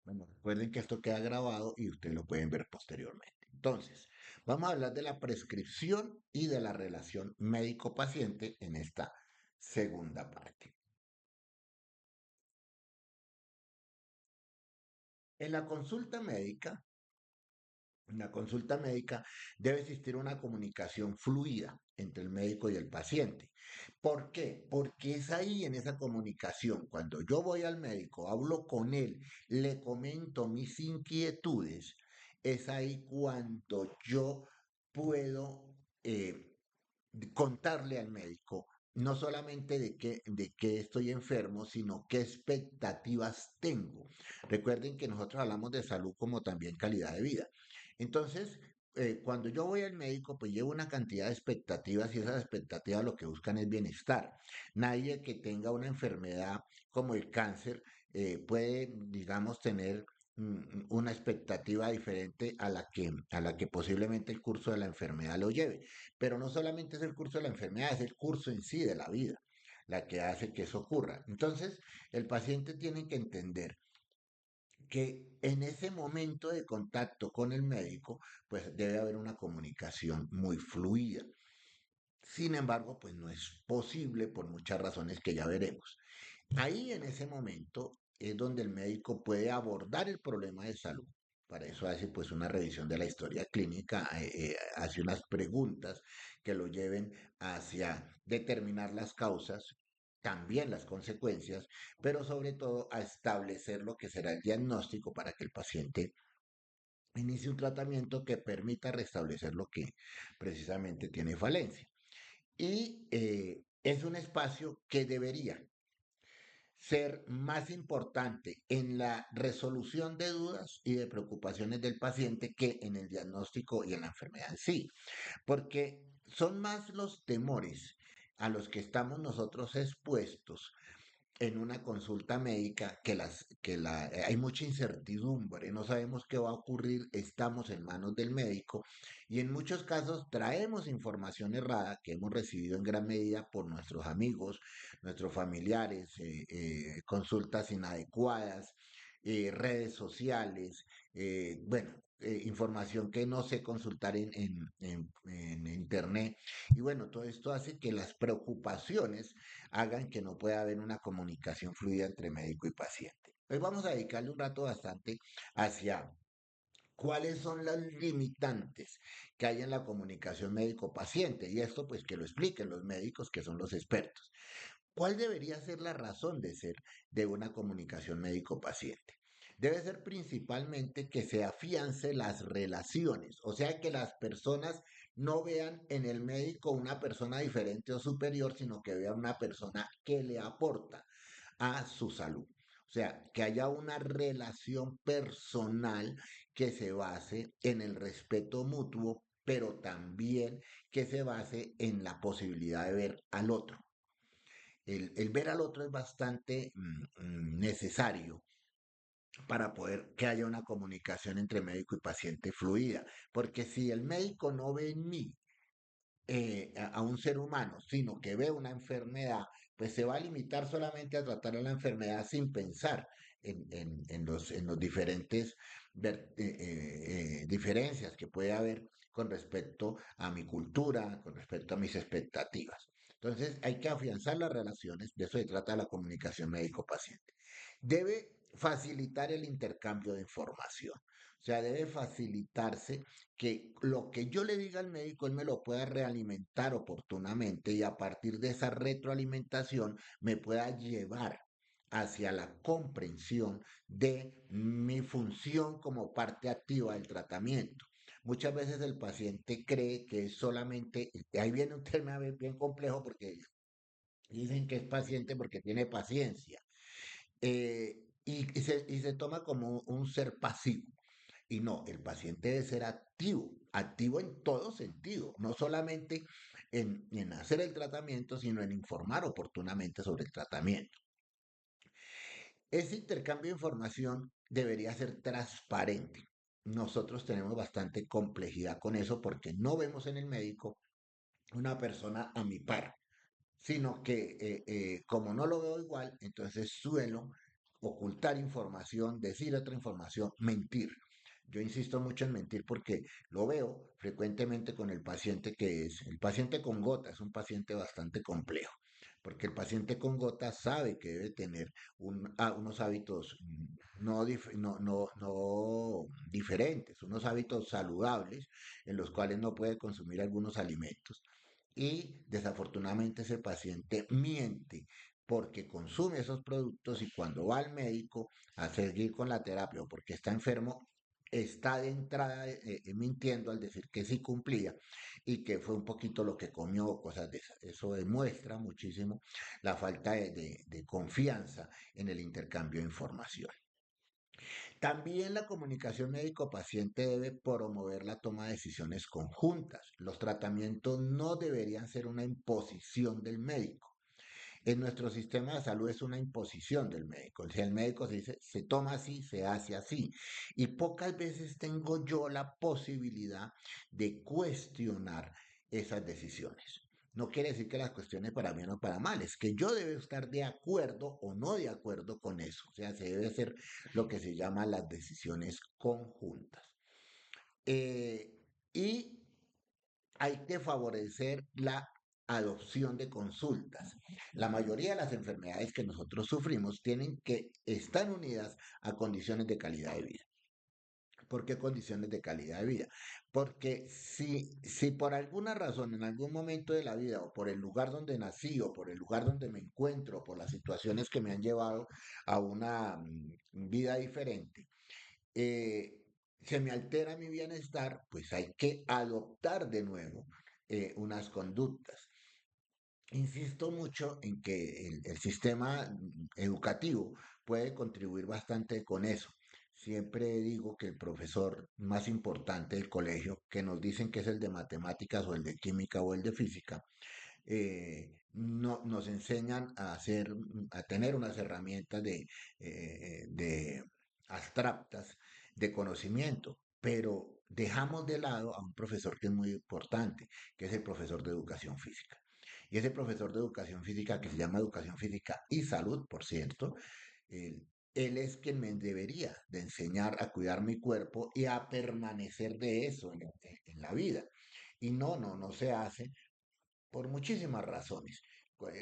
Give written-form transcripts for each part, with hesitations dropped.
Bueno, recuerden que esto queda grabado y ustedes lo pueden ver posteriormente. Entonces, vamos a hablar de la prescripción y de la relación médico-paciente en esta segunda parte. En la consulta médica, en la consulta médica debe existir una comunicación fluida entre el médico y el paciente. ¿Por qué? Porque es ahí en esa comunicación, cuando yo voy al médico, hablo con él, le comento mis inquietudes, es ahí cuando yo puedo contarle al médico no solamente de qué estoy enfermo, sino qué expectativas tengo. Recuerden que nosotros hablamos de salud como también calidad de vida. Entonces, cuando yo voy al médico, pues llevo una cantidad de expectativas y esas expectativas lo que buscan es bienestar. Nadie que tenga una enfermedad como el cáncer puede, digamos, tener una expectativa diferente a la que posiblemente el curso de la enfermedad lo lleve. Pero no solamente es el curso de la enfermedad, es el curso en sí de la vida la que hace que eso ocurra. Entonces, el paciente tiene que entender que en ese momento de contacto con el médico, pues debe haber una comunicación muy fluida. Sin embargo, pues no es posible por muchas razones que ya veremos. Ahí en ese momento es donde el médico puede abordar el problema de salud. Para eso hace pues una revisión de la historia clínica, hace unas preguntas que lo lleven hacia determinar las causas, también las consecuencias, pero sobre todo a establecer lo que será el diagnóstico para que el paciente inicie un tratamiento que permita restablecer lo que precisamente tiene falencia. Y es un espacio que debería ser más importante en la resolución de dudas y de preocupaciones del paciente que en el diagnóstico y en la enfermedad en sí, porque son más los temores a los que estamos nosotros expuestos en una consulta médica hay mucha incertidumbre, no sabemos qué va a ocurrir, estamos en manos del médico y en muchos casos traemos información errada que hemos recibido en gran medida por nuestros amigos, nuestros familiares, consultas inadecuadas, redes sociales, bueno, información que no sé consultar en internet. Y bueno, todo esto hace que las preocupaciones hagan que no pueda haber una comunicación fluida entre médico y paciente. Hoy vamos a dedicarle un rato bastante hacia cuáles son las limitantes que hay en la comunicación médico-paciente y esto pues que lo expliquen los médicos que son los expertos. ¿Cuál debería ser la razón de ser de una comunicación médico-paciente? Debe ser principalmente que se afiance las relaciones, o sea, que las personas no vean en el médico una persona diferente o superior, sino que vean una persona que le aporta a su salud. O sea, que haya una relación personal que se base en el respeto mutuo, pero también que se base en la posibilidad de ver al otro. El ver al otro es bastante necesario para poder que haya una comunicación entre médico y paciente fluida, porque si el médico no ve en mí a un ser humano, sino que ve una enfermedad, pues se va a limitar solamente a tratar a la enfermedad sin pensar en los diferentes diferencias que puede haber con respecto a mi cultura, con respecto a mis expectativas. Entonces hay que afianzar las relaciones, de eso se trata la comunicación médico-paciente. Debe facilitar el intercambio de información. O sea, debe facilitarse que lo que yo le diga al médico, él me lo pueda realimentar oportunamente y a partir de esa retroalimentación me pueda llevar hacia la comprensión de mi función como parte activa del tratamiento. Muchas veces el paciente cree que es solamente, ahí viene un tema bien complejo porque dicen que es paciente porque tiene paciencia y se toma como un ser pasivo. Y no, el paciente debe ser activo, activo en todo sentido, no solamente en hacer el tratamiento, sino en informar oportunamente sobre el tratamiento. Ese intercambio de información debería ser transparente. Nosotros tenemos bastante complejidad con eso porque no vemos en el médico una persona a mi par, sino que como no lo veo igual, entonces suelo ocultar información, decir otra información, mentir. Yo insisto mucho en mentir porque lo veo frecuentemente con el paciente que es, el paciente con gota es un paciente bastante complejo, porque el paciente con gota sabe que debe tener unos hábitos no diferentes, unos hábitos saludables en los cuales no puede consumir algunos alimentos. Y desafortunadamente ese paciente miente porque consume esos productos y cuando va al médico a seguir con la terapia o porque está enfermo, está de entrada mintiendo al decir que sí cumplía y que fue un poquito lo que comió o cosas de esas. Eso demuestra muchísimo la falta de confianza en el intercambio de información. También la comunicación médico-paciente debe promover la toma de decisiones conjuntas. Los tratamientos no deberían ser una imposición del médico. En nuestro sistema de salud es una imposición del médico. O sea, el médico se dice, se toma así, se hace así. Y pocas veces tengo yo la posibilidad de cuestionar esas decisiones. No quiere decir que las cuestiones para bien o para mal, es que yo debo estar de acuerdo o no de acuerdo con eso. O sea, se debe hacer lo que se llama las decisiones conjuntas. Eh, y hay que favorecer la adopción de consultas. La mayoría de las enfermedades que nosotros sufrimos tienen que estar unidas a condiciones de calidad de vida. ¿Por qué condiciones de calidad de vida? Porque si por alguna razón, en algún momento de la vida, o por el lugar donde nací, o por el lugar donde me encuentro, o por las situaciones que me han llevado a una vida diferente, eh, se me altera mi bienestar, pues hay que adoptar de nuevo unas conductas. Insisto mucho en que el sistema educativo puede contribuir bastante con eso. Siempre digo que el profesor más importante del colegio, que nos dicen que es el de matemáticas o el de química o el de física, no, nos enseñan a hacer, a tener unas herramientas de abstractas de conocimiento, pero dejamos de lado a un profesor que es muy importante, que es el profesor de educación física. Y ese profesor de educación física, que se llama Educación Física y Salud, por cierto, él, él es quien me debería de enseñar a cuidar mi cuerpo y a permanecer de eso en la vida. Y no se hace por muchísimas razones.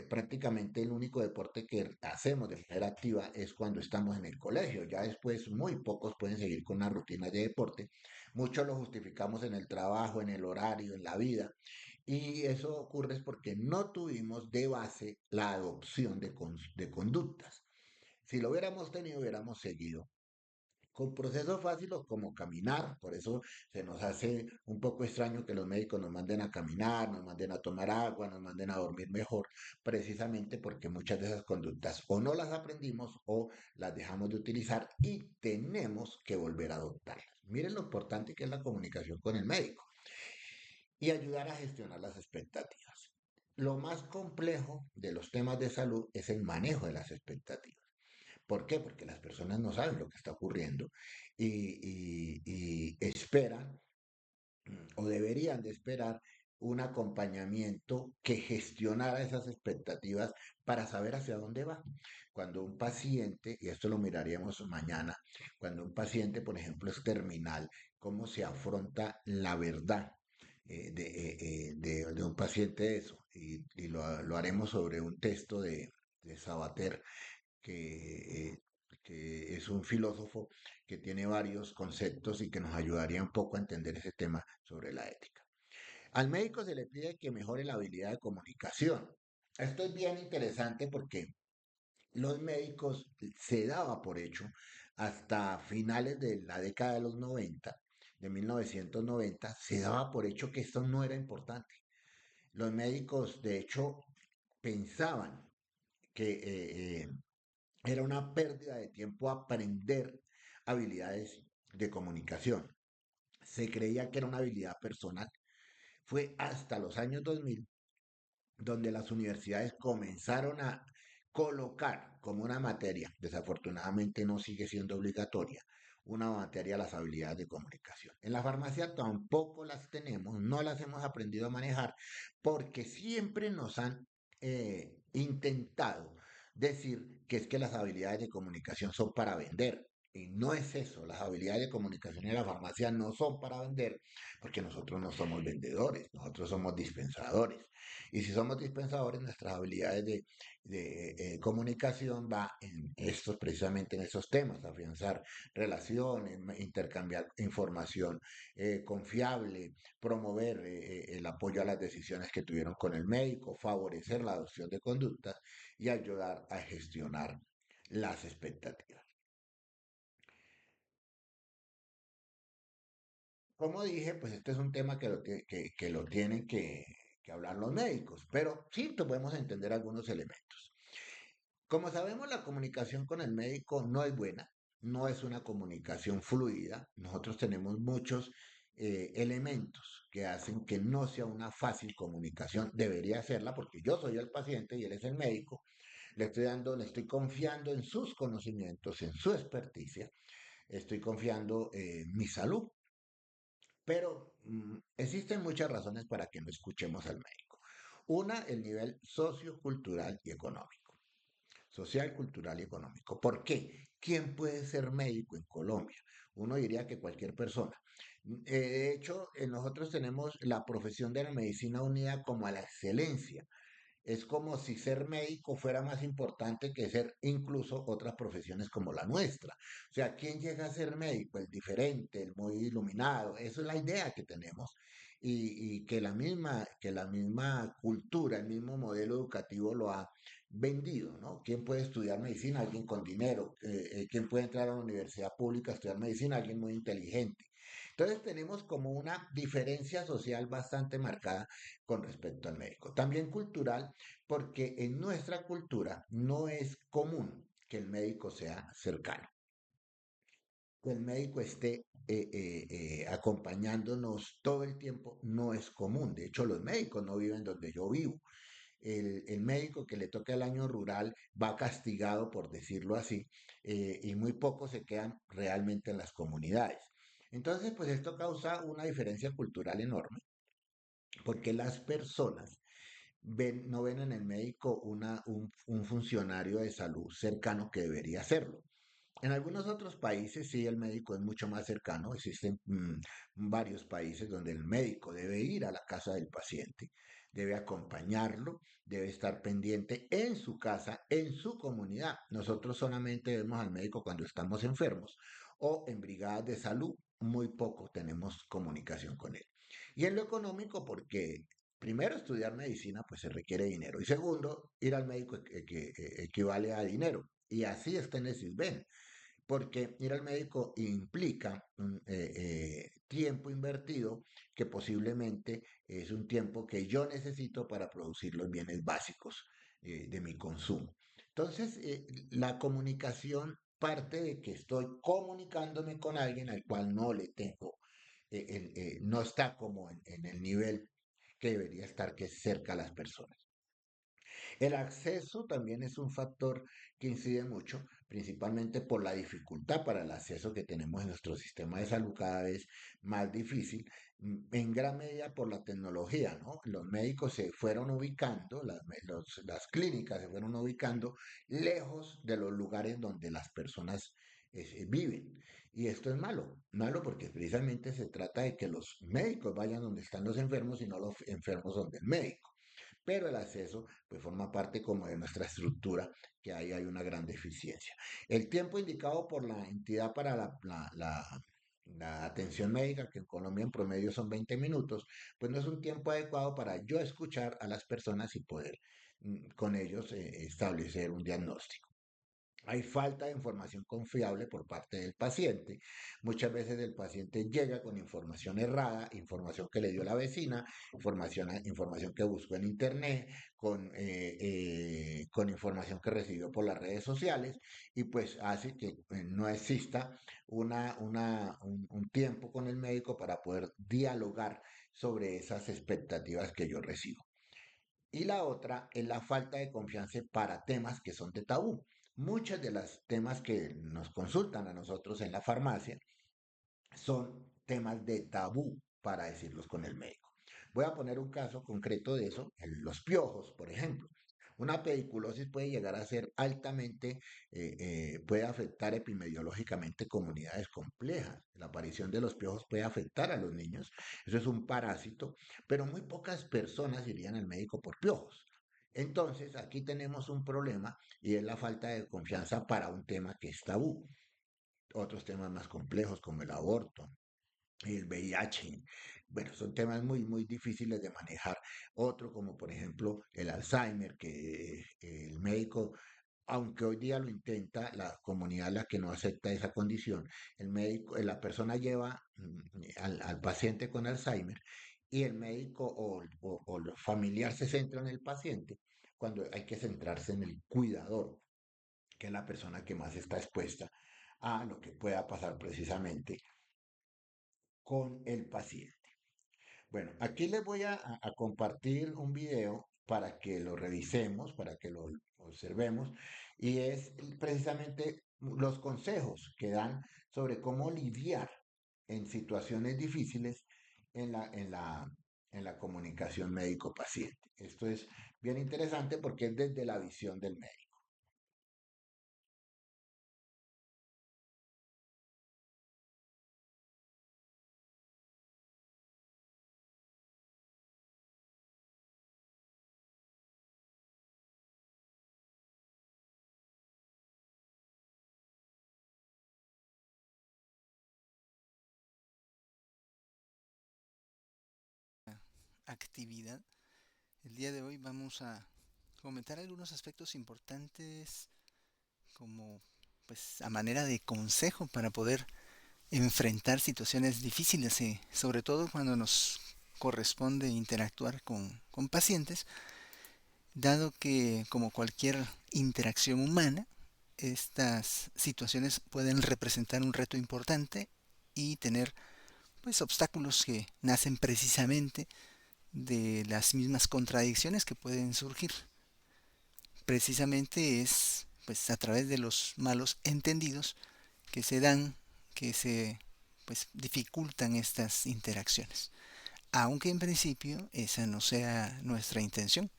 Prácticamente el único deporte que hacemos de manera activa es cuando estamos en el colegio. Ya después muy pocos pueden seguir con una rutina de deporte. Muchos lo justificamos en el trabajo, en el horario, en la vida. Y eso ocurre es porque no tuvimos de base la adopción de conductas. Si lo hubiéramos tenido, hubiéramos seguido con procesos fáciles como caminar. Por eso se nos hace un poco extraño que los médicos nos manden a caminar, nos manden a tomar agua, nos manden a dormir mejor, precisamente porque muchas de esas conductas o no las aprendimos o las dejamos de utilizar y tenemos que volver a adoptarlas. Miren lo importante que es la comunicación con el médico y ayudar a gestionar las expectativas. Lo más complejo de los temas de salud es el manejo de las expectativas. ¿Por qué? Porque las personas no saben lo que está ocurriendo y esperan o deberían de esperar un acompañamiento que gestionara esas expectativas para saber hacia dónde va. Cuando un paciente, y esto lo miraríamos mañana, cuando un paciente, por ejemplo, es terminal, ¿cómo se afronta la verdad? De un paciente de eso. Y lo haremos sobre un texto de Sabater que es un filósofo que tiene varios conceptos y que nos ayudaría un poco a entender ese tema sobre la ética. Al médico se le pide que mejore la habilidad de comunicación. Esto es bien interesante porque los médicos se daba por hecho hasta finales de la década de los 90, de 1990, se daba por hecho que esto no era importante. Los médicos, de hecho, pensaban que era una pérdida de tiempo aprender habilidades de comunicación. Se creía que era una habilidad personal. Fue hasta los años 2000 donde las universidades comenzaron a colocar como una materia, desafortunadamente no sigue siendo obligatoria, una materia las habilidades de comunicación. En la farmacia tampoco las tenemos, no las hemos aprendido a manejar porque siempre nos han intentado decir que es que las habilidades de comunicación son para vender. Y no es eso, las habilidades de comunicación en la farmacia no son para vender, porque nosotros no somos vendedores, nosotros somos dispensadores. Y si somos dispensadores, nuestras habilidades de comunicación va en estos, precisamente en esos temas, afianzar relaciones, intercambiar información confiable, promover el apoyo a las decisiones que tuvieron con el médico, favorecer la adopción de conductas y ayudar a gestionar las expectativas. Como dije, pues este es un tema que lo tienen que hablar los médicos, pero sí podemos entender algunos elementos. Como sabemos, la comunicación con el médico no es buena, no es una comunicación fluida. Nosotros tenemos muchos elementos que hacen que no sea una fácil comunicación. Debería serla porque yo soy el paciente y él es el médico. Le estoy confiando en sus conocimientos, en su experticia. Estoy confiando en mi salud. Pero existen muchas razones para que no escuchemos al médico. Una, el nivel sociocultural y económico. Social, cultural y económico. ¿Por qué? ¿Quién puede ser médico en Colombia? Uno diría que cualquier persona. De hecho, nosotros tenemos la profesión de la medicina unida como a la excelencia. Es como si ser médico fuera más importante que ser incluso otras profesiones como la nuestra. O sea, ¿quién llega a ser médico? El diferente, el muy iluminado. Esa es la idea que tenemos. Y que la misma cultura, el mismo modelo educativo lo ha vendido, ¿no? ¿Quién puede estudiar medicina? Alguien con dinero. ¿Quién puede entrar a una universidad pública a estudiar medicina? Alguien muy inteligente. Entonces tenemos como una diferencia social bastante marcada con respecto al médico. También cultural, porque en nuestra cultura no es común que el médico sea cercano, que el médico esté acompañándonos todo el tiempo, no es común. De hecho, los médicos no viven donde yo vivo. El médico que le toca el año rural va castigado, por decirlo así, y muy pocos se quedan realmente en las comunidades. Entonces, pues esto causa una diferencia cultural enorme, porque las personas no ven en el médico un funcionario de salud cercano que debería serlo. En algunos otros países sí el médico es mucho más cercano. Existen varios países donde el médico debe ir a la casa del paciente, debe acompañarlo, debe estar pendiente en su casa, en su comunidad. Nosotros solamente vemos al médico cuando estamos enfermos o en brigadas de salud. Muy poco tenemos comunicación con él. Y en lo económico, porque primero estudiar medicina pues se requiere dinero y segundo, ir al médico que equivale a dinero. Y así está en el CISBEN, porque ir al médico implica un tiempo invertido que posiblemente es un tiempo que yo necesito para producir los bienes básicos de mi consumo. Entonces, la comunicación parte de que estoy comunicándome con alguien al cual no le tengo, no está como en el nivel que debería estar, que es cerca a las personas. El acceso también es un factor que incide mucho, principalmente por la dificultad para el acceso que tenemos en nuestro sistema de salud cada vez más difícil, en gran medida por la tecnología, ¿no? Los médicos se fueron ubicando, las clínicas se fueron ubicando lejos de los lugares donde las personas viven. Y esto es malo, malo porque precisamente se trata de que los médicos vayan donde están los enfermos y no los enfermos donde el médico, pero el acceso pues forma parte como de nuestra estructura, que ahí hay una gran deficiencia. El tiempo indicado por la entidad para la atención médica, que en Colombia en promedio son 20 minutos, pues no es un tiempo adecuado para yo escuchar a las personas y poder con ellos establecer un diagnóstico. Hay falta de información confiable por parte del paciente. Muchas veces el paciente llega con información errada, información que le dio la vecina, información que buscó en internet, con información que recibió por las redes sociales y pues hace que no exista un tiempo con el médico para poder dialogar sobre esas expectativas que yo recibo. Y la otra es la falta de confianza para temas que son de tabú. Muchos de los temas que nos consultan a nosotros en la farmacia son temas de tabú para decirlos con el médico. Voy a poner un caso concreto de eso, los piojos, por ejemplo. Una pediculosis puede llegar a ser altamente, puede afectar epidemiológicamente comunidades complejas. La aparición de los piojos puede afectar a los niños. Eso es un parásito, pero muy pocas personas irían al médico por piojos. Entonces, aquí tenemos un problema y es la falta de confianza para un tema que es tabú. Otros temas más complejos como el aborto, el VIH. Bueno, son temas muy, muy difíciles de manejar. Otro como por ejemplo el Alzheimer, que el médico, aunque hoy día lo intenta, la comunidad la que no acepta esa condición, el médico, la persona lleva al paciente con Alzheimer y el médico o el familiar se centra en el paciente cuando hay que centrarse en el cuidador, que es la persona que más está expuesta a lo que pueda pasar precisamente con el paciente. Bueno, aquí les voy a compartir un video para que lo revisemos, para que lo observemos, y es precisamente los consejos que dan sobre cómo lidiar en situaciones difíciles en la comunicación médico-paciente. Esto es bien interesante porque es desde la visión del médico. Actividad. El día de hoy vamos a comentar algunos aspectos importantes como pues a manera de consejo para poder enfrentar situaciones difíciles, sobre todo cuando nos corresponde interactuar con pacientes, dado que como cualquier interacción humana, estas situaciones pueden representar un reto importante y tener pues obstáculos que nacen precisamente de las mismas contradicciones que pueden surgir. Precisamente es pues a través de los malos entendidos que se dan, que se pues dificultan estas interacciones. Aunque en principio esa no sea nuestra intención.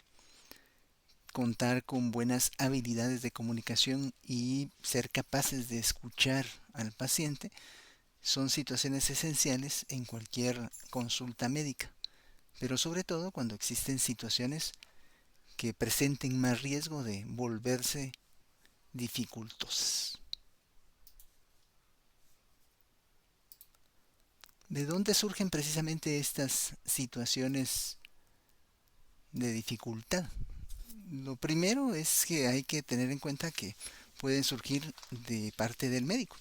Contar con buenas habilidades de comunicación y ser capaces de escuchar al paciente son situaciones esenciales en cualquier consulta médica, pero sobre todo cuando existen situaciones que presenten más riesgo de volverse dificultosas. ¿De dónde surgen precisamente estas situaciones de dificultad? Lo primero es que hay que tener en cuenta que pueden surgir de parte del médico.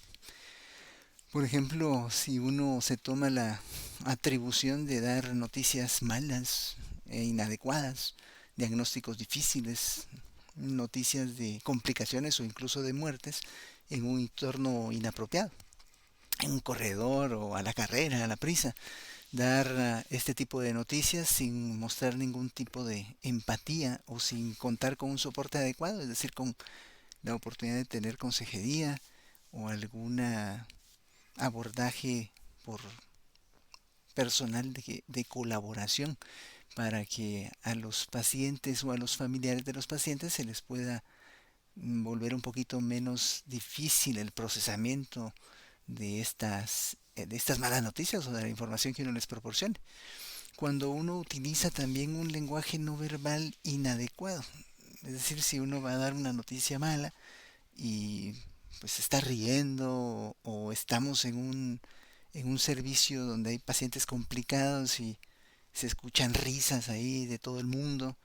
Por ejemplo, si uno se toma la atribución de dar noticias malas e inadecuadas, diagnósticos difíciles, noticias de complicaciones o incluso de muertes en un entorno inapropiado, en un corredor o a la carrera, a la prisa, dar este tipo de noticias sin mostrar ningún tipo de empatía o sin contar con un soporte adecuado, es decir, con la oportunidad de tener consejería o alguna abordaje por personal de colaboración para que a los pacientes o a los familiares de los pacientes se les pueda volver un poquito menos difícil el procesamiento de estas malas noticias o de la información que uno les proporcione. Cuando uno utiliza también un lenguaje no verbal inadecuado, es decir, si uno va a dar una noticia mala y pues se está riendo o estamos en un servicio donde hay pacientes complicados y se escuchan risas ahí de todo el mundo,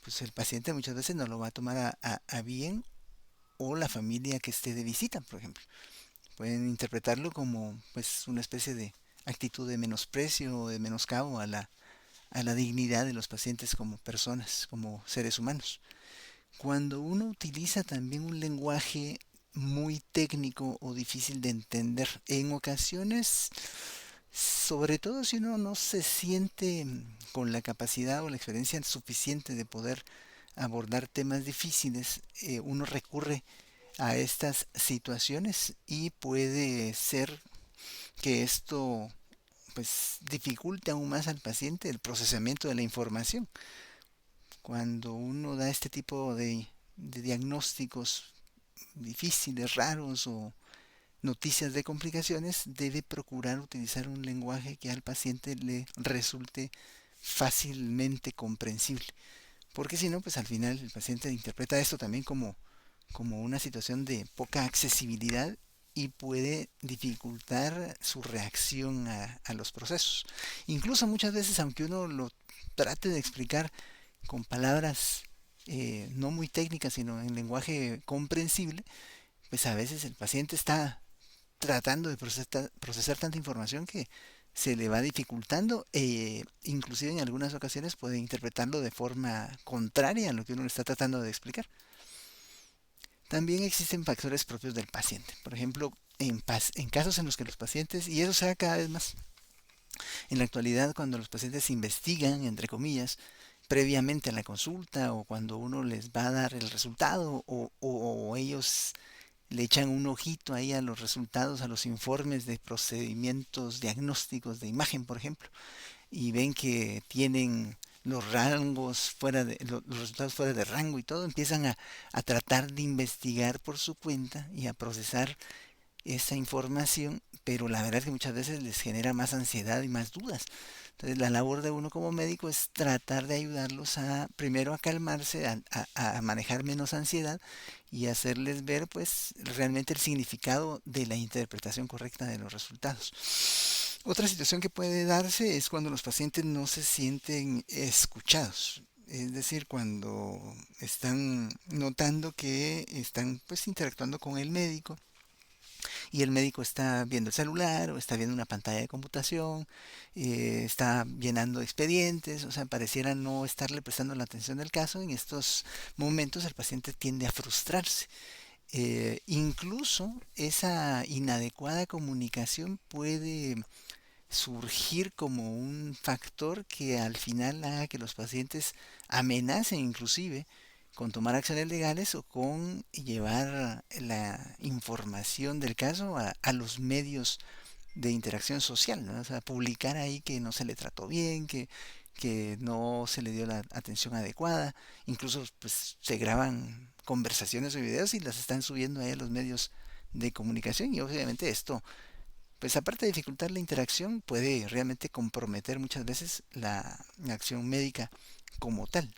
pues el paciente muchas veces no lo va a tomar a bien, o la familia que esté de visita, por ejemplo. Pueden interpretarlo como pues una especie de actitud de menosprecio o de menoscabo a la dignidad de los pacientes como personas, como seres humanos. Cuando uno utiliza también un lenguaje muy técnico o difícil de entender, en ocasiones, sobre todo si uno no se siente con la capacidad o la experiencia suficiente de poder abordar temas difíciles, uno recurre a estas situaciones y puede ser que esto pues dificulte aún más al paciente el procesamiento de la información. cuando uno da este tipo de diagnósticos difíciles, raros o noticias de complicaciones, debe procurar utilizar un lenguaje que al paciente le resulte fácilmente comprensible. Porque si no, pues al final el paciente interpreta esto también como una situación de poca accesibilidad y puede dificultar su reacción a los procesos. Incluso muchas veces, aunque uno lo trate de explicar con palabras no muy técnicas, sino en lenguaje comprensible, pues a veces el paciente está tratando de procesar tanta información que se le va dificultando e inclusive en algunas ocasiones puede interpretarlo de forma contraria a lo que uno le está tratando de explicar. También existen factores propios del paciente. Por ejemplo, en casos en los que los pacientes, y eso se da cada vez más, en la actualidad cuando los pacientes investigan, entre comillas, previamente a la consulta o cuando uno les va a dar el resultado o ellos le echan un ojito ahí a los resultados, a los informes de procedimientos diagnósticos de imagen, por ejemplo, y ven que tienen los rangos fuera de los resultados fuera de rango y todo, empiezan a tratar de investigar por su cuenta y a procesar esa información, pero la verdad es que muchas veces les genera más ansiedad y más dudas. Entonces la labor de uno como médico es tratar de ayudarlos a primero a calmarse, a manejar menos ansiedad y hacerles ver pues realmente el significado de la interpretación correcta de los resultados. Otra situación que puede darse es cuando los pacientes no se sienten escuchados. Es decir, cuando están notando que están pues interactuando con el médico y el médico está viendo el celular o está viendo una pantalla de computación, está llenando expedientes, o sea, pareciera no estarle prestando la atención del caso. En estos momentos el paciente tiende a frustrarse. Incluso esa inadecuada comunicación puede surgir como un factor que al final haga que los pacientes amenacen inclusive con tomar acciones legales o con llevar la información del caso a los medios de interacción social, ¿no? O sea, publicar ahí que no se le trató bien, que no se le dio la atención adecuada, incluso pues se graban conversaciones o videos y las están subiendo ahí a los medios de comunicación y obviamente esto pues aparte de dificultar la interacción, puede realmente comprometer muchas veces la acción médica como tal.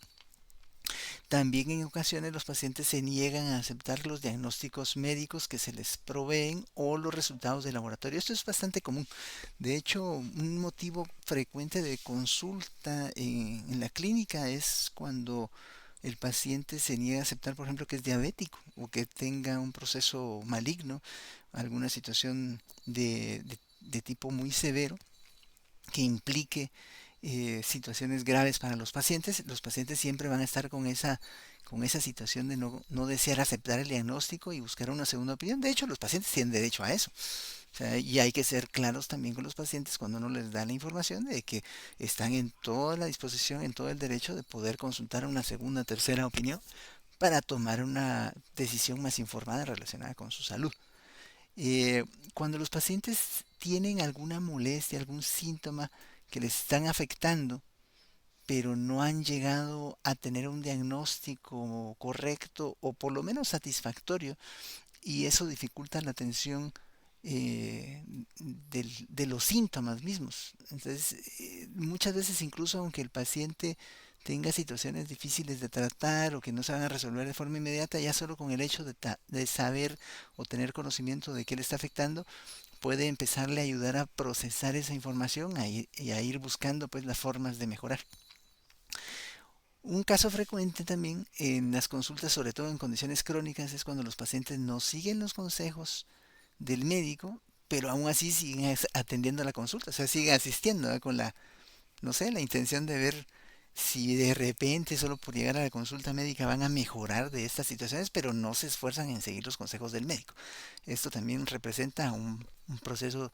También en ocasiones los pacientes se niegan a aceptar los diagnósticos médicos que se les proveen o los resultados de laboratorio. Esto es bastante común. De hecho, un motivo frecuente de consulta en la clínica es cuando el paciente se niega a aceptar, por ejemplo, que es diabético o que tenga un proceso maligno, alguna situación de tipo muy severo que implique situaciones graves para los pacientes siempre van a estar con esa situación de no desear aceptar el diagnóstico y buscar una segunda opinión. De hecho, los pacientes tienen derecho a eso. O sea, y hay que ser claros también con los pacientes cuando uno les da la información de que están en toda la disposición, en todo el derecho de poder consultar una segunda, tercera opinión para tomar una decisión más informada relacionada con su salud. Eh, Cuando los pacientes tienen alguna molestia, algún síntoma que les están afectando, pero no han llegado a tener un diagnóstico correcto o por lo menos satisfactorio, y eso dificulta la atención de los síntomas mismos. Entonces, muchas veces incluso aunque el paciente tenga situaciones difíciles de tratar o que no se van a resolver de forma inmediata, ya solo con el hecho de saber o tener conocimiento de qué le está afectando, puede empezarle a ayudar a procesar esa información y a ir buscando pues las formas de mejorar. Un caso frecuente también en las consultas, sobre todo en condiciones crónicas, es cuando los pacientes no siguen los consejos del médico, pero aún así siguen atendiendo a la consulta, o sea, siguen asistiendo, ¿eh? Con la, no sé, la intención de ver si de repente solo por llegar a la consulta médica van a mejorar de estas situaciones, pero no se esfuerzan en seguir los consejos del médico. Esto también representa un proceso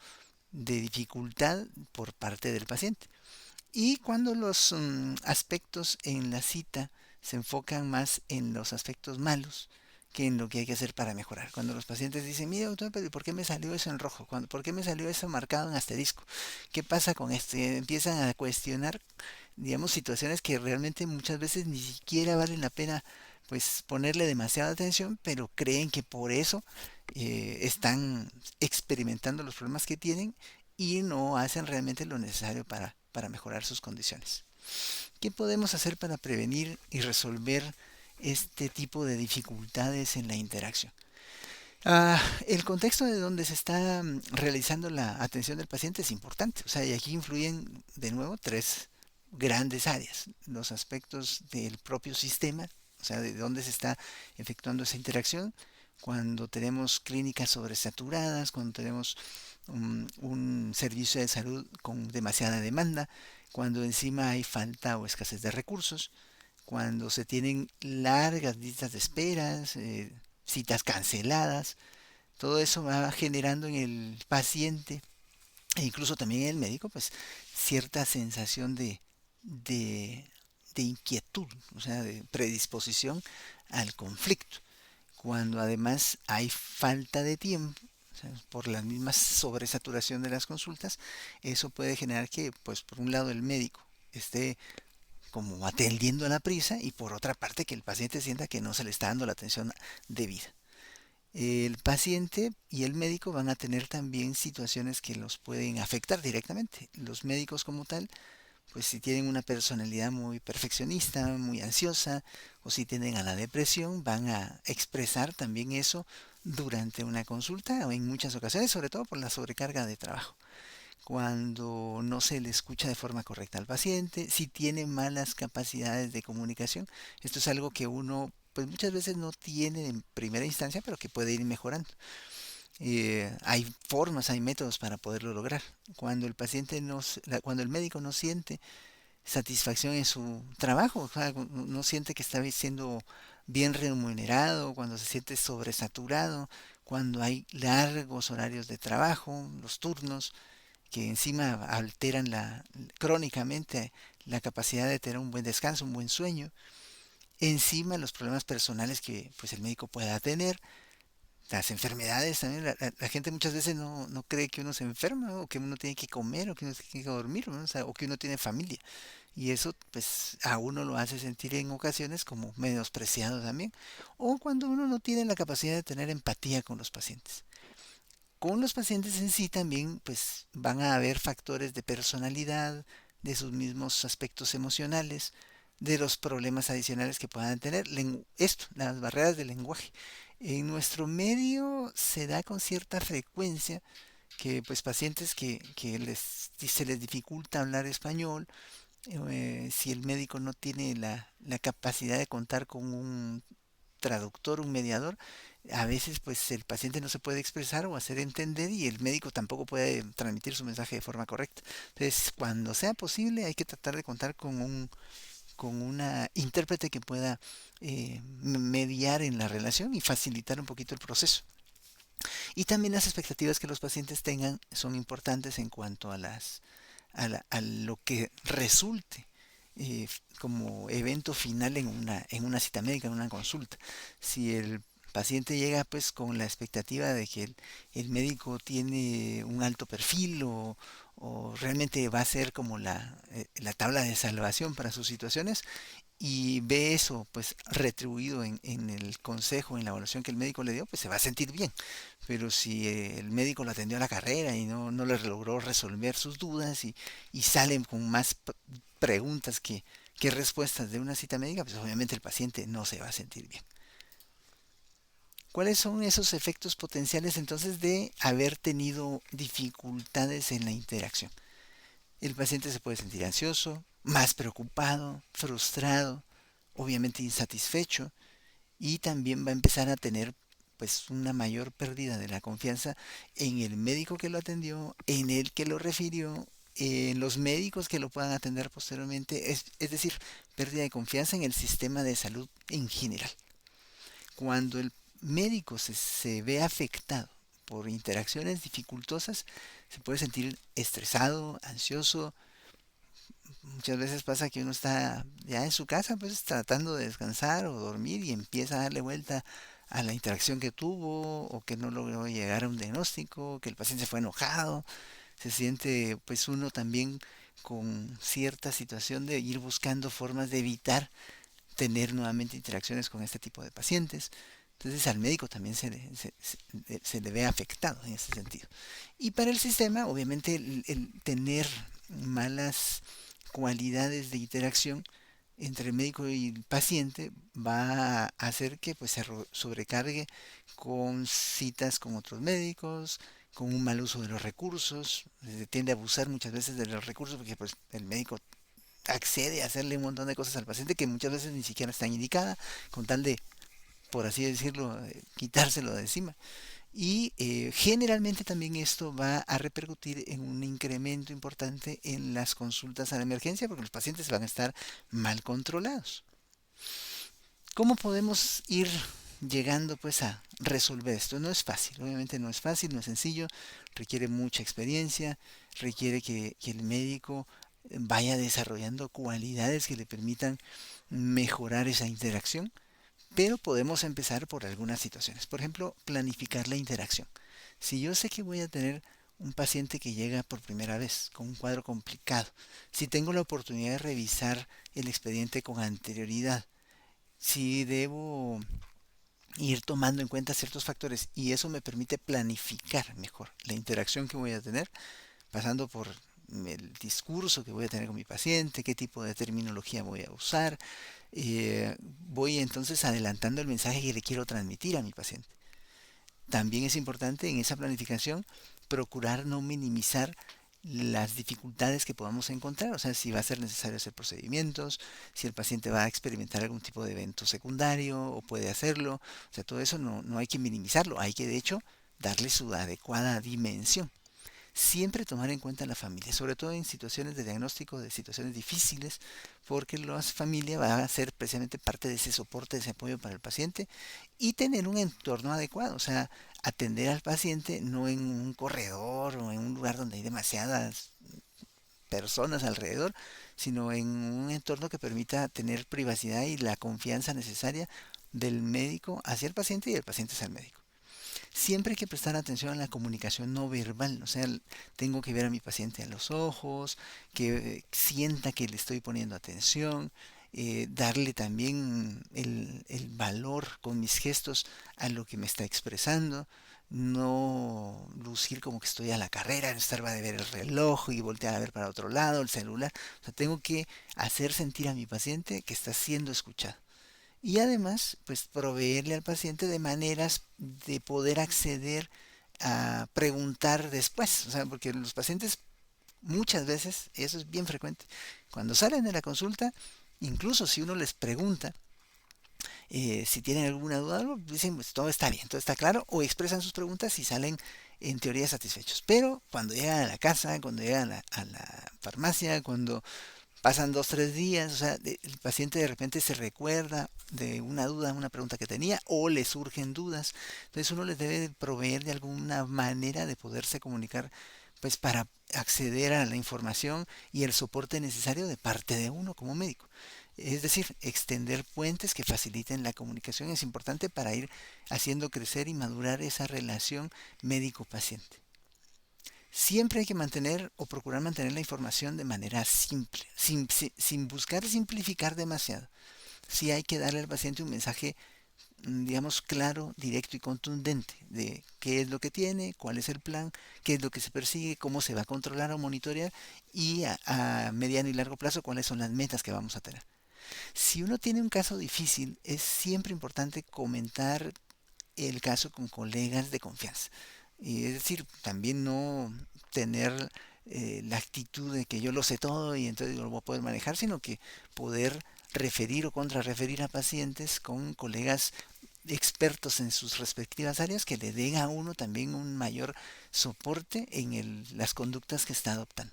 de dificultad por parte del paciente. Y cuando los aspectos en la cita se enfocan más en los aspectos malos que en lo que hay que hacer para mejorar. Cuando los pacientes dicen, mire doctor, pero ¿por qué me salió eso en rojo? ¿Por qué me salió eso marcado en asterisco? ¿Qué pasa con esto? Y empiezan a cuestionar, digamos, situaciones que realmente muchas veces ni siquiera valen la pena pues ponerle demasiada atención, pero creen que por eso están experimentando los problemas que tienen y no hacen realmente lo necesario para mejorar sus condiciones. ¿Qué podemos hacer para prevenir y resolver este tipo de dificultades en la interacción? El contexto de donde se está realizando la atención del paciente es importante. O sea, y aquí influyen de nuevo tres grandes áreas. Los aspectos del propio sistema, o sea, de dónde se está efectuando esa interacción. Cuando tenemos clínicas sobresaturadas, cuando tenemos un servicio de salud con demasiada demanda, cuando encima hay falta o escasez de recursos, cuando se tienen largas listas de esperas, citas canceladas, todo eso va generando en el paciente e incluso también en el médico, pues cierta sensación de, de inquietud, o sea, de predisposición al conflicto. Cuando además hay falta de tiempo, o sea, por la misma sobresaturación de las consultas, eso puede generar que, pues, por un lado el médico esté como atendiendo a la prisa y por otra parte que el paciente sienta que no se le está dando la atención debida. El paciente y el médico van a tener también situaciones que los pueden afectar directamente. Los médicos como tal, pues si tienen una personalidad muy perfeccionista, muy ansiosa, o si tienden a la depresión, van a expresar también eso durante una consulta o en muchas ocasiones, sobre todo por la sobrecarga de trabajo. Cuando no se le escucha de forma correcta al paciente, si tiene malas capacidades de comunicación, esto es algo que uno pues muchas veces no tiene en primera instancia, pero que puede ir mejorando. Hay formas, hay métodos para poderlo lograr. Cuando el paciente no, cuando el médico no siente satisfacción en su trabajo, o sea, no siente que está siendo bien remunerado, cuando se siente sobresaturado, cuando hay largos horarios de trabajo, los turnos, que encima alteran crónicamente la capacidad de tener un buen descanso, un buen sueño, encima los problemas personales que pues el médico pueda tener, las enfermedades también, la gente muchas veces no cree que uno se enferma o que uno tiene que comer o que uno tiene que dormir, ¿no? O sea, o que uno tiene familia. Y eso pues a uno lo hace sentir en ocasiones como menospreciado también. O cuando uno no tiene la capacidad de tener empatía con los pacientes. Con los pacientes en sí también pues van a haber factores de personalidad, de sus mismos aspectos emocionales, de los problemas adicionales que puedan tener. Esto, las barreras del lenguaje. En nuestro medio se da con cierta frecuencia que pues pacientes que se les dificulta hablar español, si el médico no tiene la capacidad de contar con un traductor, un mediador, a veces pues el paciente no se puede expresar o hacer entender y el médico tampoco puede transmitir su mensaje de forma correcta. Entonces, cuando sea posible hay que tratar de contar con una intérprete que pueda mediar en la relación y facilitar un poquito el proceso. Y también las expectativas que los pacientes tengan son importantes en cuanto a lo que resulte como evento final en una cita médica, en una consulta. Si el paciente llega pues con la expectativa de que el médico tiene un alto perfil o realmente va a ser como la tabla de salvación para sus situaciones y ve eso pues retribuido en el consejo, en la evaluación que el médico le dio, pues se va a sentir bien. Pero si el médico lo atendió a la carrera y no le logró resolver sus dudas y salen con más preguntas que respuestas de una cita médica, pues obviamente el paciente no se va a sentir bien. ¿Cuáles son esos efectos potenciales entonces de haber tenido dificultades en la interacción? El paciente se puede sentir ansioso, más preocupado, frustrado, obviamente insatisfecho y también va a empezar a tener pues una mayor pérdida de la confianza en el médico que lo atendió, en el que lo refirió, en los médicos que lo puedan atender posteriormente, es decir, pérdida de confianza en el sistema de salud en general. Cuando el médico se ve afectado por interacciones dificultosas, se puede sentir estresado, ansioso. Muchas veces pasa que uno está ya en su casa pues tratando de descansar o dormir y empieza a darle vuelta a la interacción que tuvo o que no logró llegar a un diagnóstico, que el paciente se fue enojado, se siente pues uno también con cierta situación de ir buscando formas de evitar tener nuevamente interacciones con este tipo de pacientes. Entonces al médico también se le ve afectado en ese sentido. Y para el sistema, obviamente, el tener malas cualidades de interacción entre el médico y el paciente va a hacer que pues se sobrecargue con citas con otros médicos, con un mal uso de los recursos, se tiende a abusar muchas veces de los recursos porque pues el médico accede a hacerle un montón de cosas al paciente que muchas veces ni siquiera están indicadas, con tal de, por así decirlo, quitárselo de encima. Y generalmente también esto va a repercutir en un incremento importante en las consultas a la emergencia porque los pacientes van a estar mal controlados. ¿Cómo podemos ir llegando pues a resolver esto? No es fácil, obviamente no es fácil, no es sencillo, requiere mucha experiencia, requiere que el médico vaya desarrollando cualidades que le permitan mejorar esa interacción, pero podemos empezar por algunas situaciones. Por ejemplo, planificar la interacción. Si yo sé que voy a tener un paciente que llega por primera vez con un cuadro complicado, si tengo la oportunidad de revisar el expediente con anterioridad, si debo ir tomando en cuenta ciertos factores y eso me permite planificar mejor la interacción que voy a tener, pasando por el discurso que voy a tener con mi paciente, qué tipo de terminología voy a usar, voy entonces adelantando el mensaje que le quiero transmitir a mi paciente. También es importante en esa planificación procurar no minimizar las dificultades que podamos encontrar, o sea, si va a ser necesario hacer procedimientos, si el paciente va a experimentar algún tipo de evento secundario o puede hacerlo, o sea, todo eso no hay que minimizarlo, hay que de hecho darle su adecuada dimensión. Siempre tomar en cuenta a la familia, sobre todo en situaciones de diagnóstico, de situaciones difíciles, porque la familia va a ser precisamente parte de ese soporte, de ese apoyo para el paciente y tener un entorno adecuado, o sea, atender al paciente no en un corredor o en un lugar donde hay demasiadas personas alrededor, sino en un entorno que permita tener privacidad y la confianza necesaria del médico hacia el paciente y del paciente hacia el médico. Siempre hay que prestar atención a la comunicación no verbal, o sea, tengo que ver a mi paciente a los ojos, que sienta que le estoy poniendo atención, darle también el valor con mis gestos a lo que me está expresando, no lucir como que estoy a la carrera, no estar de ver el reloj y voltear a ver para otro lado, el celular, o sea, tengo que hacer sentir a mi paciente que está siendo escuchado y además pues proveerle al paciente de maneras de poder acceder a preguntar después, o sea, porque los pacientes muchas veces, y eso es bien frecuente, cuando salen de la consulta, incluso si uno les pregunta si tienen alguna duda, dicen pues todo está bien, todo está claro, o expresan sus preguntas y salen en teoría satisfechos. Pero cuando llegan a la casa, cuando llegan a la farmacia, cuando pasan 2, 3 días, o sea, el paciente de repente se recuerda de una duda, una pregunta que tenía, o le surgen dudas. Entonces uno les debe proveer de alguna manera de poderse comunicar, pues para acceder a la información y el soporte necesario de parte de uno como médico. Es decir, extender puentes que faciliten la comunicación es importante para ir haciendo crecer y madurar esa relación médico-paciente. Siempre hay que mantener o procurar mantener la información de manera simple, sin buscar simplificar demasiado. Sí hay que darle al paciente un mensaje, digamos, claro, directo y contundente de qué es lo que tiene, cuál es el plan, qué es lo que se persigue, cómo se va a controlar o monitorear y a mediano y largo plazo cuáles son las metas que vamos a tener. Si uno tiene un caso difícil, es siempre importante comentar el caso con colegas de confianza. Y es decir, también no tener la actitud de que yo lo sé todo y entonces lo voy a poder manejar, sino que poder referir o contrarreferir a pacientes con colegas expertos en sus respectivas áreas que le den a uno también un mayor soporte en las conductas que está adoptando.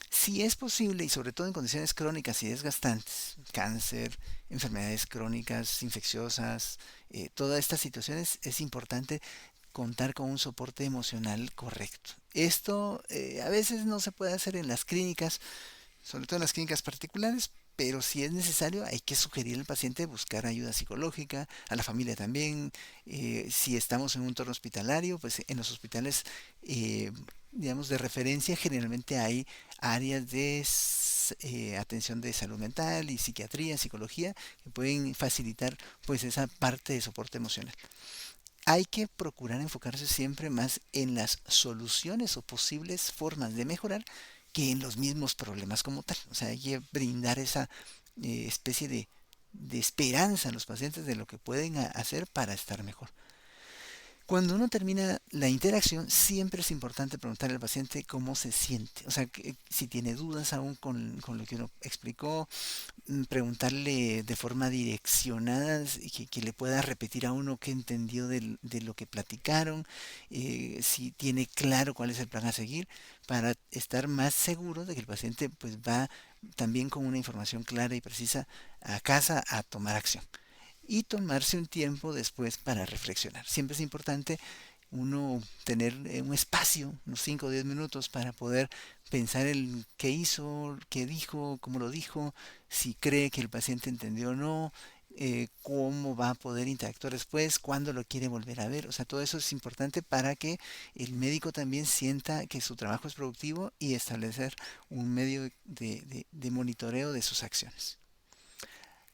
Si es posible, y sobre todo en condiciones crónicas y desgastantes, cáncer, enfermedades crónicas, infecciosas, todas estas situaciones, es importante contar con un soporte emocional correcto. Esto a veces no se puede hacer en las clínicas, sobre todo en las clínicas particulares, pero si es necesario hay que sugerir al paciente buscar ayuda psicológica, a la familia también. Si estamos en un entorno hospitalario, pues en los hospitales, eh, digamos, de referencia generalmente hay áreas de atención de salud mental y psiquiatría, psicología, que pueden facilitar pues esa parte de soporte emocional. Hay que procurar enfocarse siempre más en las soluciones o posibles formas de mejorar que en los mismos problemas como tal. O sea, hay que brindar esa especie de esperanza a los pacientes de lo que pueden hacer para estar mejor. Cuando uno termina la interacción, siempre es importante preguntarle al paciente cómo se siente. O sea, si tiene dudas aún con lo que uno explicó, preguntarle de forma direccionada y que le pueda repetir a uno qué entendió de lo que platicaron, si tiene claro cuál es el plan a seguir, para estar más seguro de que el paciente pues va también con una información clara y precisa a casa a tomar acción y tomarse un tiempo después para reflexionar. Siempre es importante uno tener un espacio, unos 5 o 10 minutos para poder pensar el qué hizo, qué dijo, cómo lo dijo, si cree que el paciente entendió o no, cómo va a poder interactuar después, cuándo lo quiere volver a ver. O sea, todo eso es importante para que el médico también sienta que su trabajo es productivo y establecer un medio de monitoreo de sus acciones.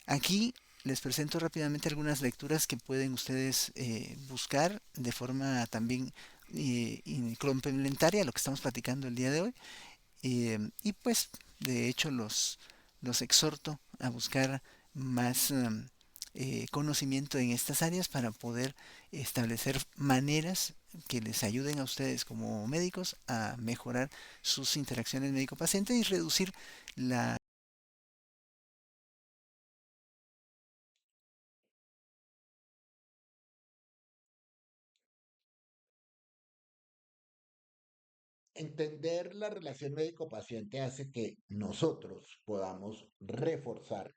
Aquí les presento rápidamente algunas lecturas que pueden ustedes buscar de forma también complementaria a lo que estamos platicando el día de hoy. Y pues, de hecho, los exhorto a buscar más conocimiento en estas áreas para poder establecer maneras que les ayuden a ustedes como médicos a mejorar sus interacciones médico-paciente y reducir la. Entender la relación médico-paciente hace que nosotros podamos reforzar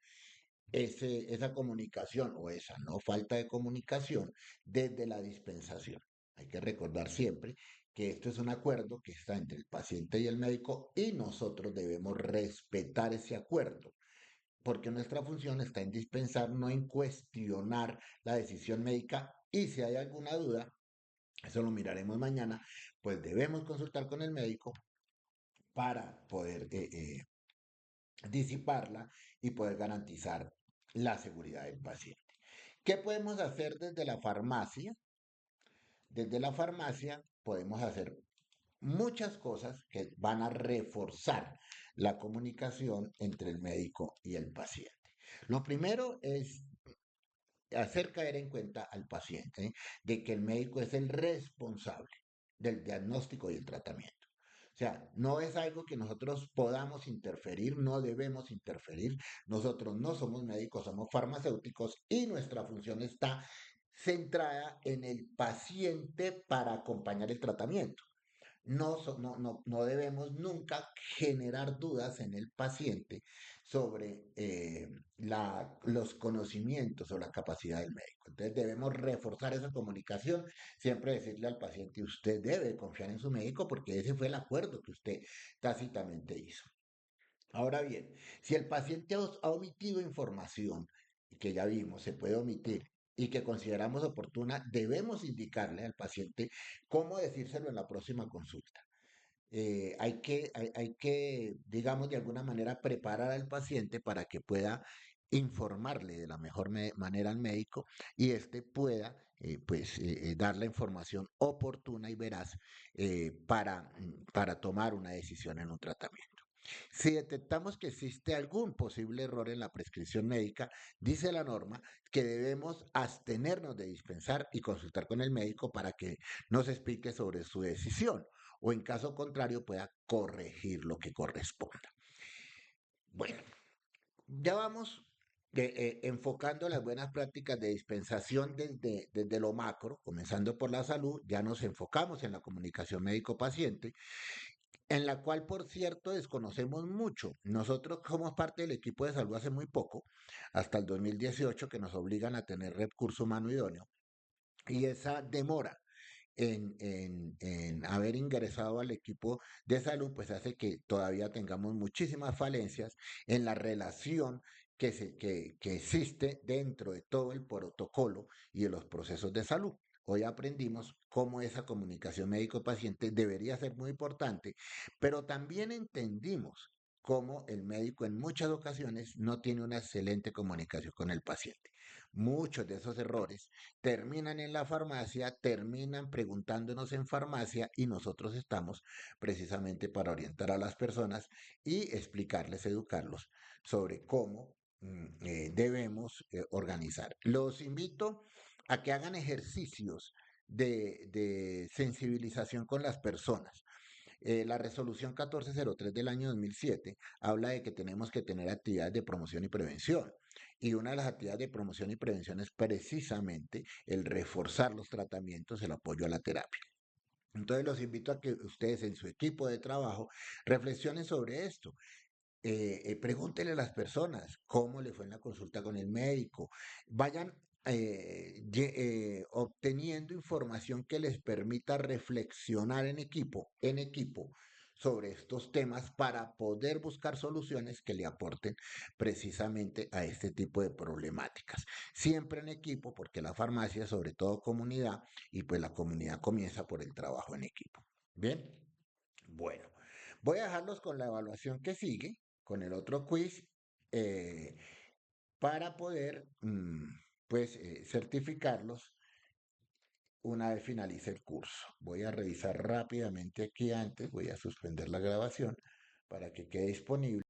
esa comunicación o esa no falta de comunicación desde la dispensación. Hay que recordar siempre que esto es un acuerdo que está entre el paciente y el médico y nosotros debemos respetar ese acuerdo, porque nuestra función está en dispensar, no en cuestionar la decisión médica y si hay alguna duda, eso lo miraremos mañana, pues debemos consultar con el médico para poder disiparla y poder garantizar la seguridad del paciente. ¿Qué podemos hacer desde la farmacia? Desde la farmacia podemos hacer muchas cosas que van a reforzar la comunicación entre el médico y el paciente. Lo primero es hacer caer en cuenta al paciente, de que el médico es el responsable del diagnóstico y el tratamiento. O sea, no es algo que nosotros podamos interferir, no debemos interferir. Nosotros no somos médicos, somos farmacéuticos y nuestra función está centrada en el paciente para acompañar el tratamiento. No debemos nunca generar dudas en el paciente sobre los conocimientos o la capacidad del médico. Entonces debemos reforzar esa comunicación, siempre decirle al paciente, usted debe confiar en su médico porque ese fue el acuerdo que usted tácitamente hizo. Ahora bien, si el paciente ha omitido información, que ya vimos, se puede omitir, y que consideramos oportuna, debemos indicarle al paciente cómo decírselo en la próxima consulta. Hay que, digamos, de alguna manera preparar al paciente para que pueda informarle de la mejor manera al médico y éste pueda, pues, dar la información oportuna y veraz para tomar una decisión en un tratamiento. Si detectamos que existe algún posible error en la prescripción médica, dice la norma que debemos abstenernos de dispensar y consultar con el médico para que nos explique sobre su decisión o en caso contrario pueda corregir lo que corresponda. Bueno, ya vamos enfocando las buenas prácticas de dispensación desde lo macro, comenzando por la salud, ya nos enfocamos en la comunicación médico-paciente, en la cual, por cierto, desconocemos mucho. Nosotros somos parte del equipo de salud hace muy poco, hasta el 2018, que nos obligan a tener recurso humano idóneo, y esa demora en haber ingresado al equipo de salud, pues hace que todavía tengamos muchísimas falencias en la relación que existe dentro de todo el protocolo y de los procesos de salud. Hoy aprendimos cómo esa comunicación médico-paciente debería ser muy importante, pero también entendimos cómo el médico en muchas ocasiones no tiene una excelente comunicación con el paciente. Muchos de esos errores terminan en la farmacia, terminan preguntándonos en farmacia y nosotros estamos precisamente para orientar a las personas y explicarles, educarlos sobre cómo debemos organizar. Los invito a que hagan ejercicios de sensibilización con las personas. La resolución 1403 del año 2007 habla de que tenemos que tener actividades de promoción y prevención. Y una de las actividades de promoción y prevención es precisamente el reforzar los tratamientos, el apoyo a la terapia. Entonces los invito a que ustedes en su equipo de trabajo reflexionen sobre esto. Pregúntenle a las personas cómo le fue en la consulta con el médico. Vayan obteniendo información que les permita reflexionar en equipo sobre estos temas para poder buscar soluciones que le aporten precisamente a este tipo de problemáticas. Siempre en equipo, porque la farmacia es sobre todo comunidad y pues la comunidad comienza por el trabajo en equipo. Bien, bueno, voy a dejarlos con la evaluación que sigue, con el otro quiz, eh, para poder, pues, certificarlos una vez finalice el curso. Voy a revisar rápidamente aquí antes, voy a suspender la grabación para que quede disponible.